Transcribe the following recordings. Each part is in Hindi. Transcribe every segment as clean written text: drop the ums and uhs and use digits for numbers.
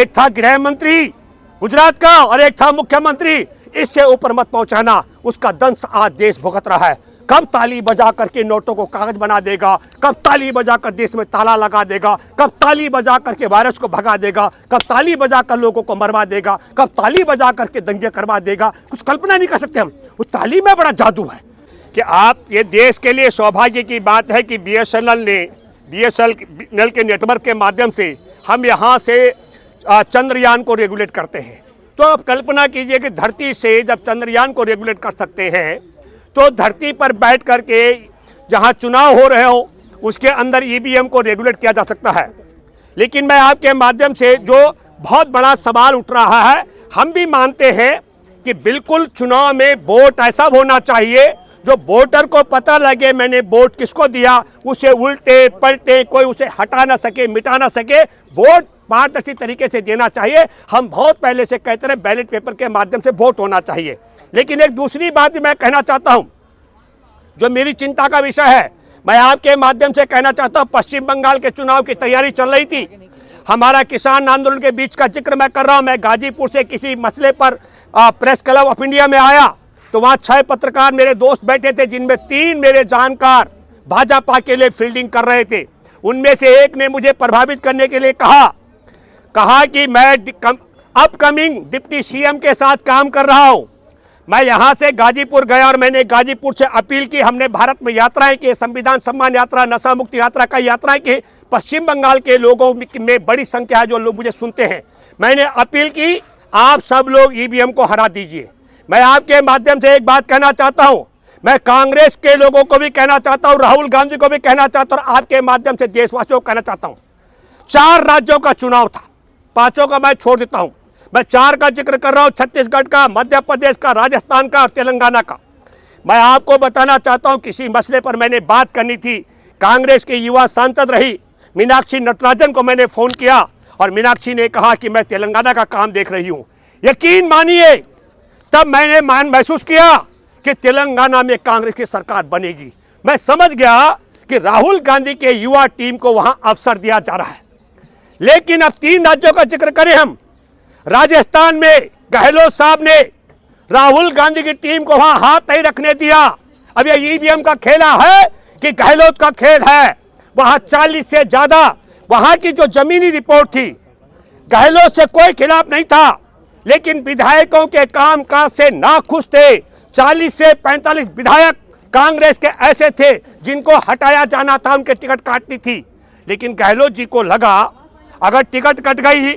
एक था गृह मंत्री गुजरात का और एक था मुख्यमंत्री। इससे ऊपर मत पहुंचाना, उसका दंश आज देश भुगत रहा है। कब ताली बजा करके नोटों को कागज बना देगा, कब ताली बजा कर देश में ताला लगा देगा, कब ताली बजा करके वायरस को भगा देगा, कब ताली बजा कर लोगों को मरवा देगा, कब ताली बजा करके दंगे करवा देगा, कुछ कल्पना नहीं कर सकते हम। उस ताली में बड़ा जादू है कि आप, ये देश के लिए सौभाग्य की बात है कि बीएसएनएल के नेटवर्क के माध्यम से हम यहाँ से चंद्रयान को रेगुलेट करते हैं। तो आप कल्पना कीजिए कि धरती से जब चंद्रयान को रेगुलेट कर सकते हैं तो धरती पर बैठ करके जहां चुनाव हो रहे हो उसके अंदर ईवीएम को रेगुलेट किया जा सकता है। लेकिन मैं आपके माध्यम से जो बहुत बड़ा सवाल उठ रहा है, हम भी मानते हैं कि बिल्कुल चुनाव में वोट ऐसा होना चाहिए जो वोटर को पता लगे मैंने वोट किसको दिया, उसे उल्टे पलटे कोई उसे हटा ना सके, मिटा ना सके। वोट पारदर्शी तरीके से देना चाहिए। हम बहुत पहले से कहते रहे बैलेट पेपर के माध्यम से वोट होना चाहिए। लेकिन एक दूसरी बात भी मैं कहना चाहता हूं जो मेरी चिंता का विषय है। मैं आपके माध्यम से कहना चाहता हूं, पश्चिम बंगाल के चुनाव की तैयारी चल रही थी। हमारा किसान आंदोलन के बीच का जिक्र मैं कर रहा हूं। मैं गाजीपुर से किसी मसले पर प्रेस क्लब ऑफ इंडिया में आया तो वहां 6 पत्रकार मेरे दोस्त बैठे थे, जिनमें 3 मेरे जानकार भाजपा के लिए फील्डिंग कर रहे थे। उनमें से एक ने मुझे प्रभावित करने के लिए कहा कि मैं अपकमिंग डिप्टी सीएम के साथ काम कर रहा हूं। मैं यहां से गाजीपुर गया और मैंने गाजीपुर से अपील की। हमने भारत में यात्राएं की, संविधान सम्मान यात्रा, नशा मुक्ति यात्रा का यात्राएं की। पश्चिम बंगाल के लोगों में बड़ी संख्या है जो लोग मुझे सुनते हैं। मैंने अपील की, आप सब लोग ईवीएम को हरा दीजिए। मैं आपके माध्यम से एक बात कहना चाहता हूं, मैं कांग्रेस के लोगों को भी कहना चाहता हूं, राहुल गांधी को भी कहना चाहता हूं और आपके माध्यम से देशवासियों को कहना चाहता हूं। 4 राज्यों का चुनाव था, 5 का मैं छोड़ देता हूं। मैं 4 का जिक्र कर रहा हूं, छत्तीसगढ़ का, मध्य प्रदेश का, राजस्थान का और तेलंगाना का। मैं आपको बताना चाहता हूं, किसी मसले पर मैंने बात करनी थी। कांग्रेस की युवा सांसद रही मीनाक्षी नटराजन को मैंने फोन किया और मीनाक्षी ने कहा कि मैं तेलंगाना का काम देख रही हूं। यकीन मानिए तब मैंने महसूस किया कि तेलंगाना में कांग्रेस की सरकार बनेगी। मैं समझ गया कि राहुल गांधी के युवा टीम को वहां अवसर दिया जा रहा है। लेकिन अब 3 राज्यों का जिक्र करें हम, राजस्थान में गहलोत साहब ने राहुल गांधी की टीम को वहां हाथ नहीं रखने दिया। अब ये ईवीएम का खेला है कि गहलोत का खेल है। वहां 40 से ज्यादा, वहां की जो जमीनी रिपोर्ट थी, गहलोत से कोई खिलाफ नहीं था, लेकिन विधायकों के कामकाज से नाखुश थे। 40 से 45 विधायक कांग्रेस के ऐसे थे जिनको हटाया जाना था, उनके टिकट काटनी थी। लेकिन गहलोत जी को लगा अगर टिकट कट गई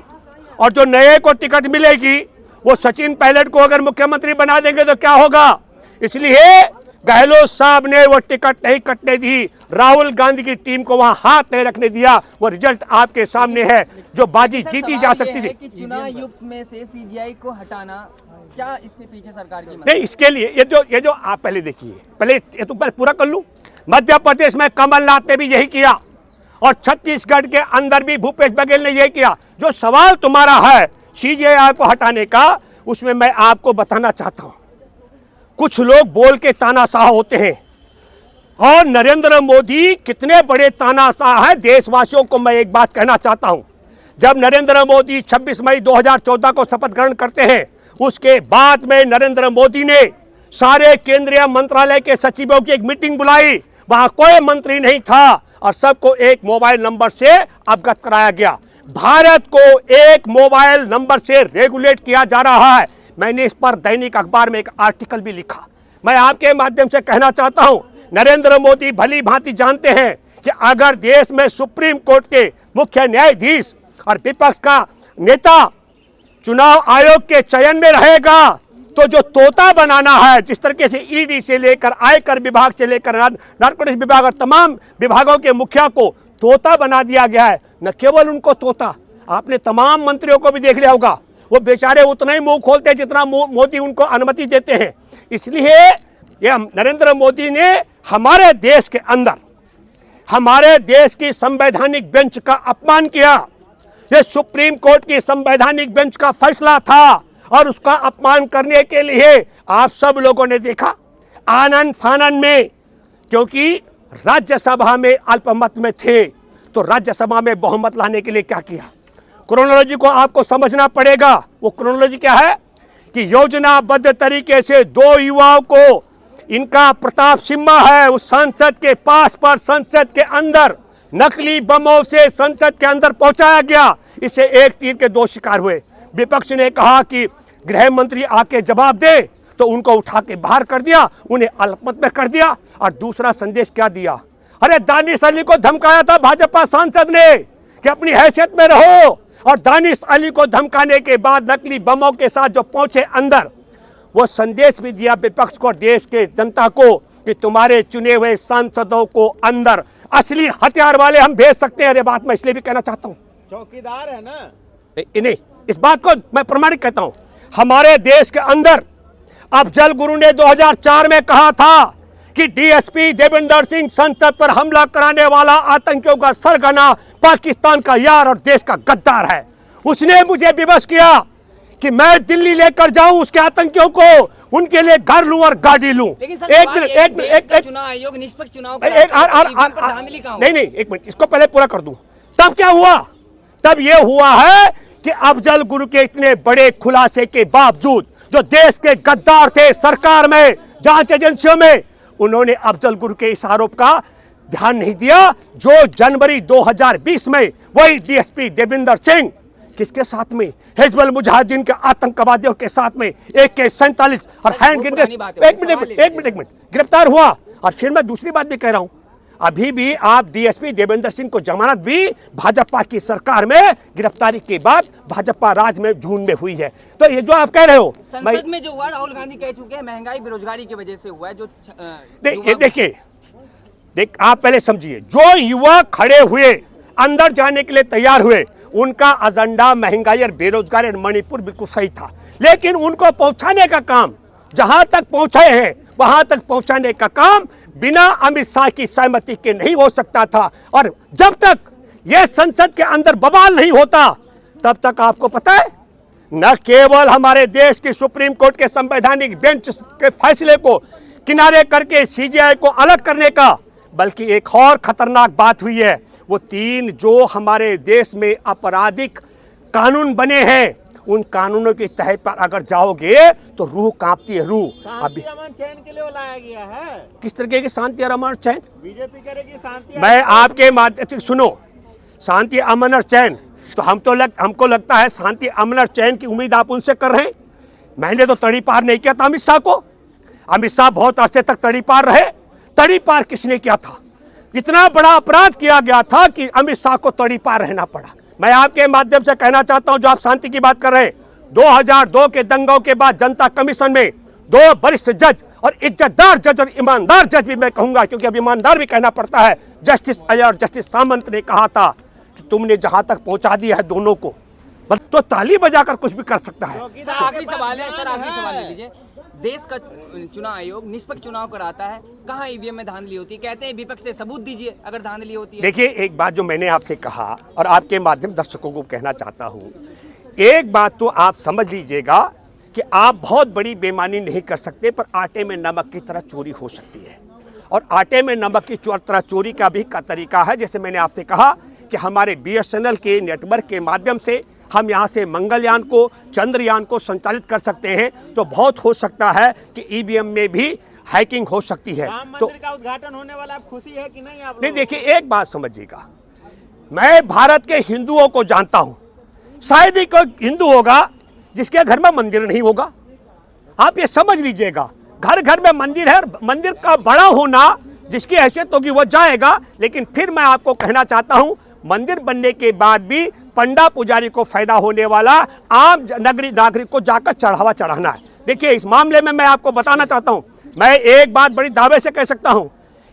और जो नए को टिकट मिलेगी वो सचिन पायलट को अगर मुख्यमंत्री बना देंगे तो क्या होगा। इसलिए गहलोत साहब ने वो टिकट नहीं कटने दी, राहुल गांधी की टीम को वहां हाथ नहीं रखने दिया। वो रिजल्ट आपके सामने है, जो बाजी जीती जा सकती थी। कि चुनाव युक्त में से सीजीआई को हटाना, क्या इसके पीछे सरकार की नहीं, इसके लिए ये जो आप पहले देखिए, पहले ये तो पूरा कर लूं। मध्य प्रदेश में कमलनाथ ने भी यही किया और छत्तीसगढ़ के अंदर भी भूपेश बघेल ने यही किया। जो सवाल तुम्हारा है सीजीआई को हटाने का, उसमें मैं आपको बताना चाहता हूं, कुछ लोग बोल के तानाशाह होते हैं और नरेंद्र मोदी कितने बड़े तानाशाह हैं। देशवासियों को मैं एक बात कहना चाहता हूं, जब नरेंद्र मोदी 26 मई 2014 को शपथ ग्रहण करते हैं, उसके बाद में नरेंद्र मोदी ने सारे केंद्रीय मंत्रालय के सचिवों की एक मीटिंग बुलाई। वहां कोई मंत्री नहीं था और सबको एक मोबाइल नंबर से अवगत कराया गया। भारत को एक मोबाइल नंबर से रेगुलेट किया जा रहा है। मैंने इस पर दैनिक अखबार में एक आर्टिकल भी लिखा। मैं आपके माध्यम से कहना चाहता हूं, नरेंद्र मोदी भली भांति जानते हैं कि अगर देश में सुप्रीम कोर्ट के मुख्य न्यायाधीश और विपक्ष का नेता चुनाव आयोग के चयन में रहेगा तो जो तोता बनाना है, जिस तरीके से ईडी से लेकर आयकर विभाग से लेकर नारकोटिक्स विभाग और तमाम विभागों के मुखिया को तोता बना दिया गया है। न केवल उनको तोता, आपने तमाम मंत्रियों को भी देख लिया होगा, वो बेचारे उतना ही मुंह खोलते हैं जितना मोदी उनको अनुमति देते हैं। इसलिए ये नरेंद्र मोदी ने हमारे देश के अंदर हमारे देश की संवैधानिक बेंच का अपमान किया। ये सुप्रीम कोर्ट की संवैधानिक बेंच का फैसला था और उसका अपमान करने के लिए आप सब लोगों ने देखा आनन फानन में, क्योंकि राज्यसभा में अल्पमत में थे तो राज्यसभा में बहुमत लाने के लिए क्या किया, क्रोनोलॉजी को आपको समझना पड़ेगा। वो क्रोनोलॉजी क्या है कि योजनाबद्ध तरीके से दो युवाओं को, इनका प्रताप सिम्हा है, उस संसद के पास पर संसद के अंदर नकली बमों से संसद के अंदर पहुंचाया गया। इससे एक तीर के दो शिकार हुए। विपक्ष ने कहा कि गृह मंत्री आके जवाब दे, तो उनको उठा के बाहर कर दिया, उन्हें अल्पमत में कर दिया। और दूसरा संदेश क्या दिया? अरे दानिश अली को धमकाया था भाजपा सांसद ने कि अपनी हैसियत में रहो, और दानिश अली को धमकाने के बाद नकली बमों के साथ जो पहुंचे अंदर, वो संदेश भी दिया विपक्ष को, देश के जनता को, कि तुम्हारे चुने हुए सांसदों को अंदर असली हथियार वाले हम भेज सकते हैं। अरे बात मैं इसलिए भी कहना चाहता हूं, चौकीदार है ना, नहीं, इस बात को मैं प्रमाणित कहता हूं। हमारे देश के अंदर अफजल गुरु ने 2004 में कहा था कि डीएसपी देवेंद्र सिंह संसद पर हमला कराने वाला आतंकियों का सरगना, पाकिस्तान का यार और देश का गद्दार है। उसने मुझे विवश किया कि मैं दिल्ली लेकर जाऊं उसके आतंकियों को, उनके लिए घर लूं और गाड़ी लूं। एक चुनाव आयोग निष्पक्ष चुनाव नहीं, एक मिनट, इसको पहले पूरा कर दूं। तब क्या हुआ? तब यह हुआ है कि अफजल गुरु के इतने बड़े खुलासे के बावजूद, जो देश के गद्दार थे सरकार में, जांच एजेंसियों में, उन्होंने अफजल गुरु के इस आरोप का ध्यान नहीं दिया। जो जनवरी 2020 में वही डीएसपी देवेंद्र सिंह किसके साथ में, हिजबुल मुजाहिदीन के आतंकवादियों के साथ में AK-47 और हैंड ग्रेनेड, एक मिनट गिरफ्तार हुआ। और फिर मैं दूसरी बात भी कह रहा हूं, अभी भी आप डीएसपी देवेंद्र सिंह को जमानत भी भाजपा की सरकार में गिरफ्तारी के बाद भाजपा राज में जून में हुई है। तो ये जो आप कह रहे हो, संसद में जो हुआ, राहुल गांधी कह चुके हैं महंगाई बेरोजगारी की वजह से हुआ है। जो देखिए, आप पहले समझिए, जो युवा खड़े हुए अंदर जाने के लिए तैयार हुए, उनका एजेंडा महंगाई और बेरोजगारी और मणिपुर बिल्कुल सही था, लेकिन उनको पहुंचाने का काम, जहां तक पहुंचे हैं वहां तक पहुंचाने का काम बिना अमित शाह की सहमति के नहीं हो सकता था। और जब तक यह संसद के अंदर बवाल नहीं होता, तब तक आपको पता है, न केवल हमारे देश की सुप्रीम कोर्ट के संवैधानिक बेंच के फैसले को किनारे करके CGI को अलग करने का, बल्कि एक और खतरनाक बात हुई है। वो 3 जो हमारे देश में आपराधिक कानून बने हैं, उन कानूनों की तह पर अगर जाओगे तो रूह कांपती है, रूह। शांति अमन चैन के लिए लाया गया है। किस तरीके की शांति और अमन चैन? बीजेपी करेगी शांति। मैं आपके माध्यम से सुनो, शांति अमन और चैन, तो हमको लगता है शांति अमन और चैन की उम्मीद आप उनसे कर रहे हैं। मैंने तो तड़ी पार नहीं किया था अमित शाह को। अमित शाह बहुत अरसे तक तड़ी पार रहे। तड़ी पार किसने किया था? इतना बड़ा अपराध किया गया था कि अमित शाह को तड़ी पार रहना पड़ा। मैं आपके माध्यम से कहना चाहता हूं, जो आप शांति की बात कर रहे हैं, 2002 के दंगों के बाद जनता कमीशन में 2 वरिष्ठ जज और इज्जतदार जज और ईमानदार जज भी मैं कहूंगा, क्योंकि अब ईमानदार भी कहना पड़ता है, जस्टिस अय्यर और जस्टिस सामंत ने कहा था कि तुमने जहां तक पहुंचा दिया है दोनों को, तो ताली बजाकर कुछ भी कर सकता है। आखिरी सवाल है सर, आखिरी सवाल ले लीजिए। देश का चुनाव आयोग निष्पक्ष चुनाव कराता है, कहाँ ईवीएम में धांधली होती है? कहते हैं विपक्ष से सबूत दीजिए अगर धांधली होती है। देखिए, एक बात जो मैंने आपसे कहा और आपके माध्यम दर्शकों को कहना चाहता हूं, एक बात तो आप समझ लीजिएगा कि आप बहुत बड़ी बेईमानी नहीं कर सकते, पर आटे में नमक की तरह चोरी हो सकती है। और आटे में नमक की तरह चोरी का भी तरीका है। जैसे मैंने आपसे कहा कि हमारे BSNL के नेटवर्क के माध्यम से हम यहाँ से मंगलयान को, चंद्रयान को संचालित कर सकते हैं, तो बहुत हो सकता है कि ईवीएम में भी हैकिंग हो सकती है। राम तो मंदिर का उद्घाटन होने वाला, आप खुशी है कि नहीं? आप नहीं, देखिए, एक बात समझिएगा, मैं भारत के हिंदुओं को जानता हूं। शायद ही कोई हिंदू होगा जिसके घर में मंदिर नहीं होगा। आप ये समझ लीजिएगा, घर घर में मंदिर है। मंदिर का बड़ा होना जिसकी हैसियत होगी वो जाएगा। लेकिन फिर मैं आपको कहना चाहता हूं, मंदिर बनने के बाद भी पंडा पुजारी को फायदा होने वाला आम नागरिक को जाकर चढ़ावा चढ़ाना है। देखिए, इस मामले में मैं आपको बताना चाहता हूं, मैं एक बात बड़ी दावे से कह सकता हूं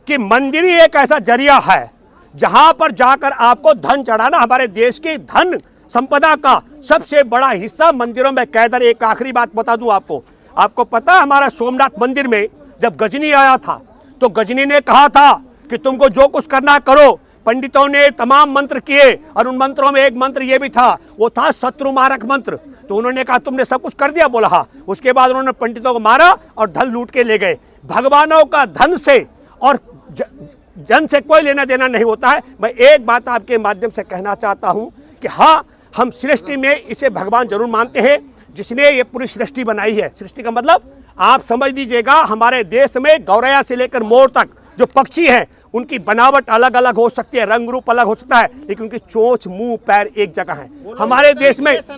कि मंदिर ही एक ऐसा जरिया है जहां पर जाकर आपको धन चढ़ाना। हमारे देश की धन संपदा का सबसे बड़ा हिस्सा मंदिरों में कैद है। एक आखिरी बात बता दूं आपको पता है, हमारा सोमनाथ मंदिर में जब गजनी आया था, तो गजनी ने कहा था कि तुमको जो कुछ करना करो। पंडितों ने तमाम मंत्र किए और उन मंत्रों में एक मंत्र ये भी था, वो था शत्रु मारक मंत्र। तो उन्होंने कहा तुमने सब कुछ कर दिया, बोला हाँ। उसके बाद उन्होंने पंडितों को मारा और धन लूट के ले गए। भगवानों का धन से और जन से कोई लेना देना नहीं होता है। मैं एक बात आपके माध्यम से कहना चाहता हूं कि हाँ, हम सृष्टि में इसे भगवान जरूर मानते हैं जिसने ये पूरी सृष्टि बनाई है। सृष्टि का मतलब आप समझ लीजिएगा, हमारे देश में गौरैया से लेकर मोर तक जो पक्षी हैं उनकी बनावट अलग अलग हो सकती है, रंग रूप अलग हो सकता है, लेकिन उनकी चोंच मुंह पैर एक जगह है। हमारे देश में